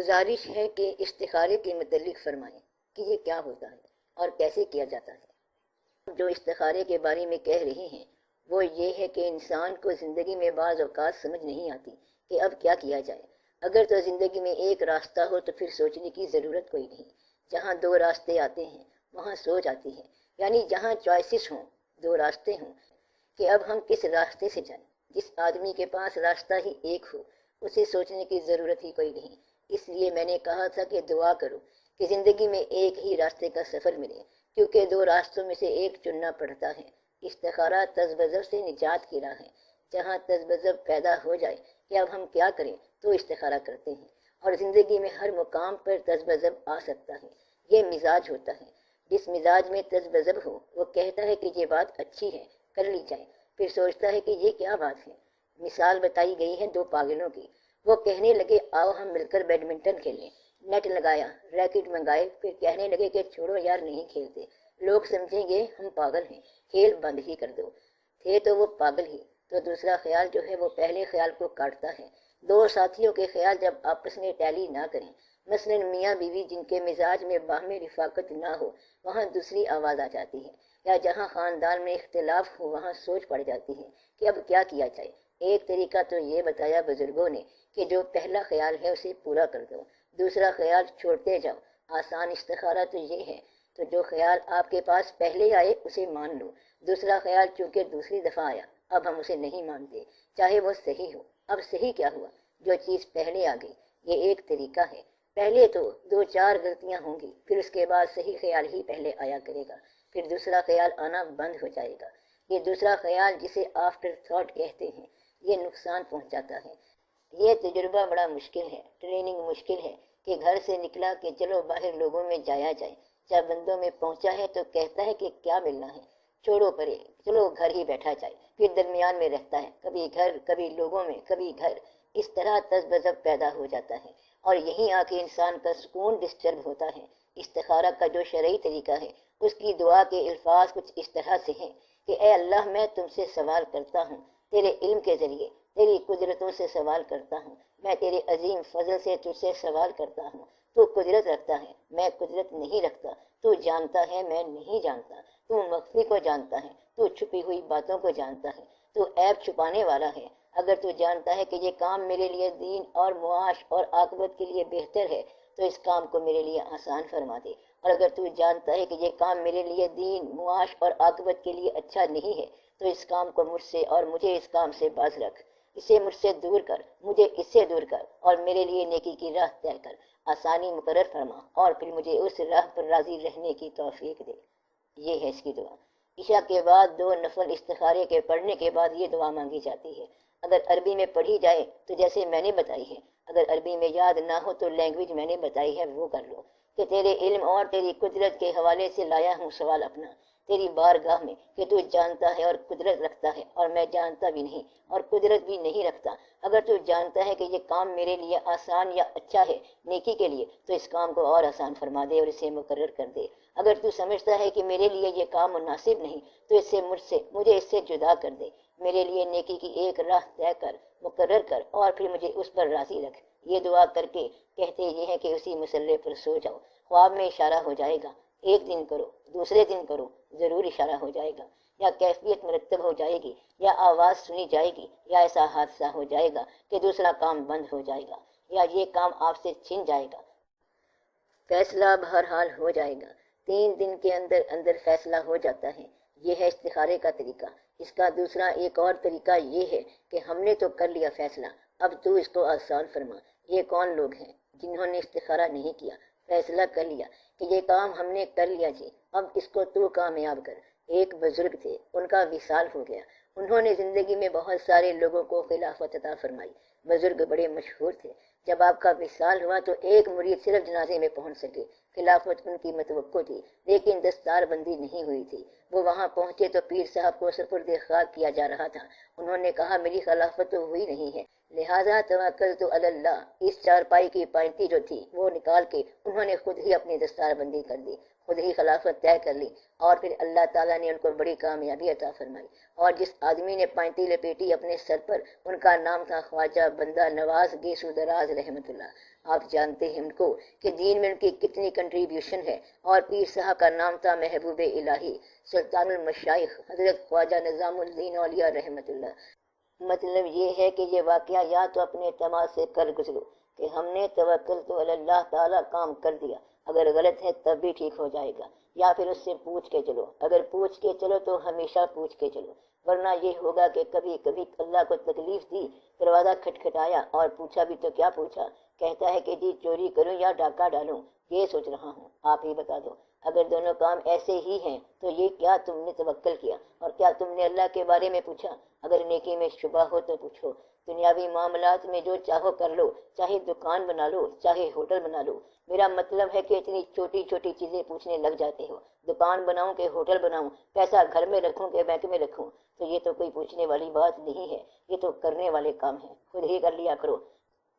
گزارش ہے کہ استخارے کے متعلق فرمائیں کہ یہ کیا ہوتا ہے اور کیسے کیا جاتا ہے۔ جو استخارے کے بارے میں کہہ رہے ہیں وہ یہ ہے کہ انسان کو زندگی میں بعض اوقات سمجھ نہیں آتی کہ اب کیا کیا جائے۔ اگر تو زندگی میں ایک راستہ ہو تو پھر سوچنے کی ضرورت کوئی نہیں۔ جہاں دو راستے آتے ہیں وہاں سوچ آتی ہے، یعنی جہاں چوائسز ہوں، دو راستے ہوں کہ اب ہم کس راستے سے جائیں۔ جس آدمی کے پاس راستہ ہی ایک ہو اسے سوچنے کی ضرورت ہی کوئی نہیں۔ اس لیے میں نے کہا تھا کہ دعا کرو کہ زندگی میں ایک ہی راستے کا سفر ملے، کیونکہ دو راستوں میں سے ایک چننا پڑتا ہے۔ استخارہ تذبذب سے نجات کی راہ ہے۔ جہاں تذبذب پیدا ہو جائے کہ اب ہم کیا کریں تو استخارہ کرتے ہیں، اور زندگی میں ہر مقام پر تذبذب آ سکتا ہے۔ یہ مزاج ہوتا ہے۔ جس مزاج میں تذبذب ہو وہ کہتا ہے کہ یہ بات اچھی ہے، کر لی جائے، پھر سوچتا ہے کہ یہ کیا بات ہے۔ مثال بتائی گئی ہے دو پاگلوں کی۔ وہ کہنے لگے آؤ ہم مل کر بیڈمنٹن کھیلیں۔ نیٹ لگایا، ریکٹ منگائے، پھر کہنے لگے کہ چھوڑو یار نہیں کھیلتے، لوگ سمجھیں گے ہم پاگل ہیں، کھیل بند ہی کر دو۔ تھے تو وہ پاگل ہی، تو دوسرا خیال جو ہے وہ پہلے خیال کو کاٹتا ہے۔ دو ساتھیوں کے خیال جب آپس میں ٹیلی نہ کریں، مثلاً میاں بیوی جن کے مزاج میں باہمی رفاقت نہ ہو، وہاں دوسری آواز آ جاتی ہے، یا جہاں خاندان میں اختلاف ہو وہاں سوچ پڑ جاتی ہے کہ اب کیا کیا جائے۔ ایک طریقہ تو یہ بتایا بزرگوں نے کہ جو پہلا خیال ہے اسے پورا کر دو، دوسرا خیال چھوڑتے جاؤ۔ آسان استخارہ تو یہ ہے، تو جو خیال آپ کے پاس پہلے آئے اسے مان لو۔ دوسرا خیال چونکہ دوسری دفعہ آیا، اب ہم اسے نہیں مانتے، چاہے وہ صحیح ہو۔ اب صحیح کیا ہوا؟ جو چیز پہلے آ گئی۔ یہ ایک طریقہ ہے۔ پہلے تو دو چار غلطیاں ہوں گی، پھر اس کے بعد صحیح خیال ہی پہلے آیا کرے گا، پھر دوسرا خیال آنا بند ہو جائے گا۔ یہ دوسرا خیال جسے آفٹر تھاٹ کہتے ہیں، یہ نقصان پہنچاتا ہے۔ یہ تجربہ بڑا مشکل ہے، ٹریننگ مشکل ہے کہ گھر سے نکلا کہ چلو باہر لوگوں میں جایا جائے، جب بندوں میں پہنچا ہے تو کہتا ہے کہ کیا ملنا ہے، چھوڑو پرے، چلو گھر ہی بیٹھا جائے، پھر درمیان میں رہتا ہے، کبھی گھر، کبھی لوگوں میں، کبھی گھر۔ اس طرح تذبذب پیدا ہو جاتا ہے، اور یہیں آ کے انسان کا سکون ڈسٹرب ہوتا ہے۔ استخارہ کا جو شرعی طریقہ ہے اس کی دعا کے الفاظ کچھ اس طرح سے ہیں کہ اے اللہ میں تم سے سوال کرتا ہوں، تیرے علم کے ذریعے، تیری قدرتوں سے سوال کرتا ہوں، میں تیرے عظیم فضل سے تجھ سے سوال کرتا ہوں۔ تو قدرت رکھتا ہے، میں قدرت نہیں رکھتا، تو جانتا ہے، میں نہیں جانتا، تو مخفی کو جانتا ہے، تو چھپی ہوئی باتوں کو جانتا ہے، تو عیب چھپانے والا ہے۔ اگر تو جانتا ہے کہ یہ کام میرے لیے دین اور معاش اور عاقبت کے لیے بہتر ہے تو اس کام کو میرے لیے آسان فرما دے، اور اگر تو جانتا ہے کہ یہ کام میرے لیے دین، معاش اور عاقبت کے لیے اچھا نہیں ہے تو اس کام کو مجھ سے اور مجھے اس کام سے باز رکھ، اسے مجھ سے دور کر، مجھے اس سے دور کر، اور میرے لیے نیکی کی راہ طے کر، آسانی مقرر فرما، اور پھر مجھے اس راہ پر راضی رہنے کی توفیق دے۔ یہ ہے اس کی دعا۔ عشاء کے بعد دو نفل استخارے کے پڑھنے کے بعد یہ دعا مانگی جاتی ہے۔ اگر عربی میں پڑھی جائے تو جیسے میں نے بتائی ہے، اگر عربی میں یاد نہ ہو تو لینگویج میں نے بتائی ہے وہ کر لو کہ تیرے علم اور تیری قدرت کے حوالے سے لایا ہوں سوال اپنا تیری بارگاہ میں کہ تو جانتا ہے اور قدرت رکھتا ہے، اور میں جانتا بھی نہیں اور قدرت بھی نہیں رکھتا۔ اگر تو جانتا ہے کہ یہ کام میرے لیے آسان یا اچھا ہے نیکی کے لیے تو اس کام کو اور آسان فرما دے اور اسے مقرر کر دے۔ اگر تو سمجھتا ہے کہ میرے لیے یہ کام مناسب نہیں تو اس سے مجھے اس سے جدا کر دے، میرے لیے نیکی کی ایک راہ طے کر، مقرر کر، اور پھر مجھے اس پر راضی رکھ۔ یہ دعا کر کے کہتے یہ ہیں کہ اسی مسئلے پر سو جاؤ، خواب میں اشارہ ہو جائے گا، ایک دن کرو، دوسرے دن کرو، ضرور اشارہ ہو جائے گا، یا کیفیت مرتب ہو جائے گی، یا آواز سنی جائے گی، یا ایسا حادثہ ہو جائے گا کہ دوسرا کام بند ہو جائے گا، یا یہ کام آپ سے چھن جائے گا۔ فیصلہ بہرحال ہو جائے گا، 3 دن کے اندر اندر فیصلہ ہو جاتا ہے۔ یہ ہے استخارے کا طریقہ۔ اس کا دوسرا ایک اور طریقہ یہ ہے کہ ہم نے تو کر لیا فیصلہ، اب تو اس کو آسان فرما۔ یہ کون لوگ ہیں جنہوں نے استخارہ نہیں کیا، فیصلہ کر لیا کہ یہ کام ہم نے کر لیا جی، اب اس کو تو کامیاب کر۔ ایک بزرگ تھے، ان کا وصال ہو گیا۔ انہوں نے زندگی میں بہت سارے لوگوں کو خلافت عطا فرمائی۔ بزرگ بڑے مشہور تھے۔ جب آپ کا وصال ہوا تو ایک مرید صرف جنازے میں پہنچ سکے، خلافت ان کی متوقع تھی لیکن دستار بندی نہیں ہوئی تھی۔ وہ وہاں پہنچے تو پیر صاحب کو سپرد خاک کیا جا رہا تھا۔ انہوں نے کہا میری خلافت تو ہوئی نہیں ہے، لہذا توکلت علی اللہ، اس چارپائی کی پائنتی جو تھی وہ نکال کے انہوں نے خود ہی اپنی دستار بندی کر دی۔ خود ہی خلافت طے کر لی اور پھر اللہ تعالیٰ نے ان کو بڑی کامیابی عطا فرمائی۔ اور جس آدمی نے پینتی لپیٹی اپنے سر پر، ان کا نام تھا خواجہ بندہ نواز گیسو دراز رحمۃ اللہ۔ آپ جانتے ہیں ان کو کہ دین میں ان کی کتنی کنٹریبیوشن ہے۔ اور پیر صاحب کا نام تھا محبوب الہی سلطان المشائخ حضرت خواجہ نظام الدین اولیاء رحمۃ اللہ۔ مطلب یہ ہے کہ یہ واقعہ یا تو اپنے اعتماد سے کر گزرو کہ ہم نے توکل تو اللہ تعالیٰ کام کر دیا، اگر غلط ہے تب بھی ٹھیک ہو جائے گا، یا پھر اس سے پوچھ کے چلو، اگر پوچھ کے چلو تو ہمیشہ پوچھ کے چلو، ورنہ یہ ہوگا کہ کبھی کبھی اللہ کو تکلیف دی، دروازہ کھٹکھٹایا اور پوچھا بھی تو کیا پوچھا، کہتا ہے کہ جی چوری کروں یا ڈاکہ ڈالوں، یہ سوچ رہا ہوں، آپ ہی بتا دو۔ اگر دونوں کام ایسے ہی ہیں تو یہ کیا تم نے توکل کیا اور کیا تم نے اللہ کے بارے میں پوچھا؟ اگر نیکی میں شبہ ہو تو پوچھو۔ دنیاوی معاملات میں جو چاہو کر لو، چاہے دکان بنا لو، چاہے ہوٹل بنا لو۔ میرا مطلب ہے کہ اتنی چھوٹی چھوٹی چیزیں پوچھنے لگ جاتے ہو، دکان بناؤں کہ ہوٹل بناؤں، پیسہ گھر میں رکھوں کہ بینک میں رکھوں، تو یہ تو کوئی پوچھنے والی بات نہیں ہے، یہ تو کرنے والے کام ہیں، خود ہی کر لیا کرو۔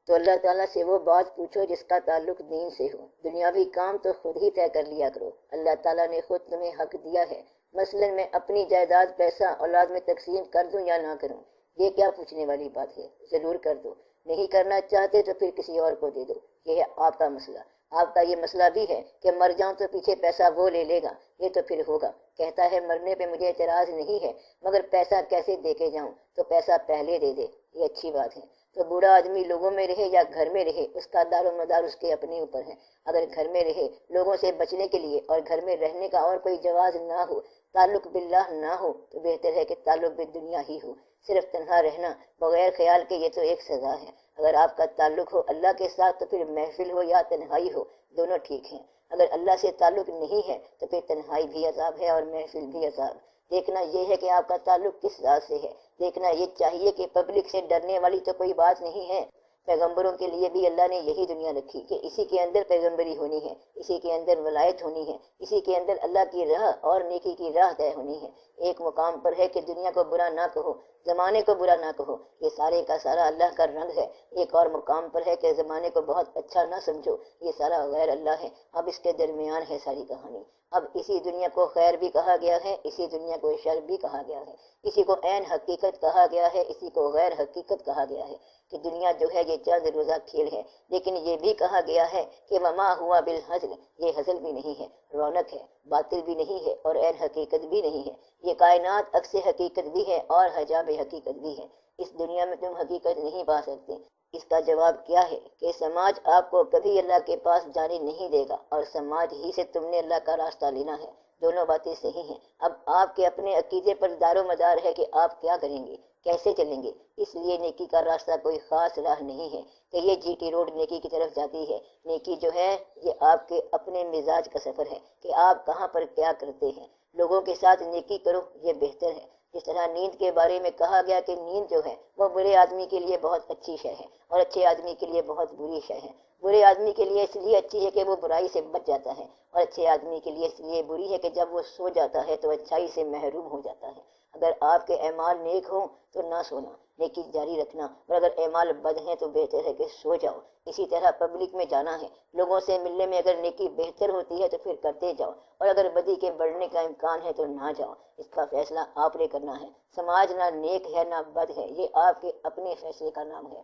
تو اللہ تعالیٰ سے وہ بات پوچھو جس کا تعلق دین سے ہو، دنیاوی کام تو خود ہی طے کر لیا کرو۔ اللہ تعالیٰ نے خود تمہیں حق دیا ہے، مثلا میں اپنی جائیداد پیسہ اولاد میں تقسیم کر دوں یا نہ کروں، یہ کیا پوچھنے والی بات ہے؟ ضرور کر دو، نہیں کرنا چاہتے تو پھر کسی اور کو دے دو، یہ ہے آپ کا مسئلہ۔ آپ کا یہ مسئلہ بھی ہے کہ مر جاؤں تو پیچھے پیسہ وہ لے لے گا، یہ تو پھر ہوگا۔ کہتا ہے مرنے پہ مجھے اعتراض نہیں ہے، مگر پیسہ کیسے دے کے جاؤں، تو پیسہ پہلے دے دے، یہ اچھی بات ہے۔ تو بوڑھا آدمی لوگوں میں رہے یا گھر میں رہے، اس کا دار و مدار اس کے اپنے اوپر ہے۔ اگر گھر میں رہے لوگوں سے بچنے کے لیے اور گھر میں رہنے کا اور کوئی جواز نہ ہو، تعلق باللہ نہ ہو، تو بہتر ہے کہ تعلق بالدنیا ہی ہو۔ صرف تنہا رہنا بغیر خیال کے یہ تو ایک سزا ہے۔ اگر آپ کا تعلق ہو اللہ کے ساتھ تو پھر محفل ہو یا تنہائی ہو، دونوں ٹھیک ہیں۔ اگر اللہ سے تعلق نہیں ہے تو پھر تنہائی بھی عذاب ہے اور محفل بھی عذاب۔ دیکھنا یہ ہے کہ آپ کا تعلق کس ذات سے ہے۔ دیکھنا یہ چاہیے کہ پبلک سے ڈرنے والی تو کوئی بات نہیں ہے۔ پیغمبروں کے لیے بھی اللہ نے یہی دنیا رکھی کہ اسی کے اندر پیغمبری ہونی ہے، اسی کے اندر ولایت ہونی ہے، اسی کے اندر اللہ کی راہ اور نیکی کی راہ طے ہونی ہے۔ ایک مقام پر ہے کہ دنیا کو برا نہ کہو، زمانے کو برا نہ کہو، یہ سارے کا سارا اللہ کا رنگ ہے۔ ایک اور مقام پر ہے کہ زمانے کو بہت اچھا نہ سمجھو، یہ سارا غیر اللہ ہے۔ اب اس کے درمیان ہے ساری کہانی۔ اب اسی دنیا کو خیر بھی کہا گیا ہے، اسی دنیا کو شر بھی کہا گیا ہے، اسی کو عین حقیقت کہا گیا ہے، اسی کو غیر حقیقت کہا گیا ہے کہ دنیا جو ہے یہ چند روزہ کھیل ہے۔ لیکن یہ بھی کہا گیا ہے کہ وما ہوا بالحزل، یہ حزل بھی نہیں ہے، رونق ہے، باطل بھی نہیں ہے اور عین حقیقت بھی نہیں ہے۔ یہ کائنات عکس حقیقت بھی ہے اور حجاب حقیقت بھی ہے۔ اس دنیا میں تم حقیقت نہیں پا سکتے۔ اس کا جواب کیا ہے کہ سماج آپ کو کبھی اللہ کے پاس جانے نہیں دے گا اور سماج ہی سے تم نے اللہ کا راستہ لینا ہے۔ دونوں باتیں صحیح ہیں۔ اب آپ کے اپنے عقیدے پر دار و مدار ہے کہ آپ کیا کریں گے، کیسے چلیں گے۔ اس لیے نیکی کا راستہ کوئی خاص راہ نہیں ہے کہ یہ جی ٹی روڈ نیکی کی طرف جاتی ہے۔ نیکی جو ہے یہ آپ کے اپنے مزاج کا سفر ہے کہ آپ کہاں پر کیا کرتے ہیں۔ لوگوں کے ساتھ نیکی کرو، یہ بہتر ہے۔ جس طرح نیند کے بارے میں کہا گیا کہ نیند جو ہے وہ برے آدمی کے لیے بہت اچھی شے ہے اور اچھے آدمی کے لیے بہت بری شے ہے۔ برے آدمی کے لیے اس لیے اچھی ہے کہ وہ برائی سے بچ جاتا ہے، اور اچھے آدمی کے لیے اس لیے بری ہے کہ جب وہ سو جاتا ہے تو اچھائی سے محروم ہو جاتا ہے۔ اگر آپ کے اعمال نیک ہوں تو نہ سونا، نیکی جاری رکھنا، اور اگر اعمال بد ہیں تو بہتر ہے کہ سو جاؤ۔ اسی طرح پبلک میں جانا ہے، لوگوں سے ملنے میں اگر نیکی بہتر ہوتی ہے تو پھر کرتے جاؤ، اور اگر بدی کے بڑھنے کا امکان ہے تو نہ جاؤ۔ اس کا فیصلہ آپ نے کرنا ہے۔ سماج نہ نیک ہے نہ بد ہے، یہ آپ کے اپنے فیصلے کا نام ہے۔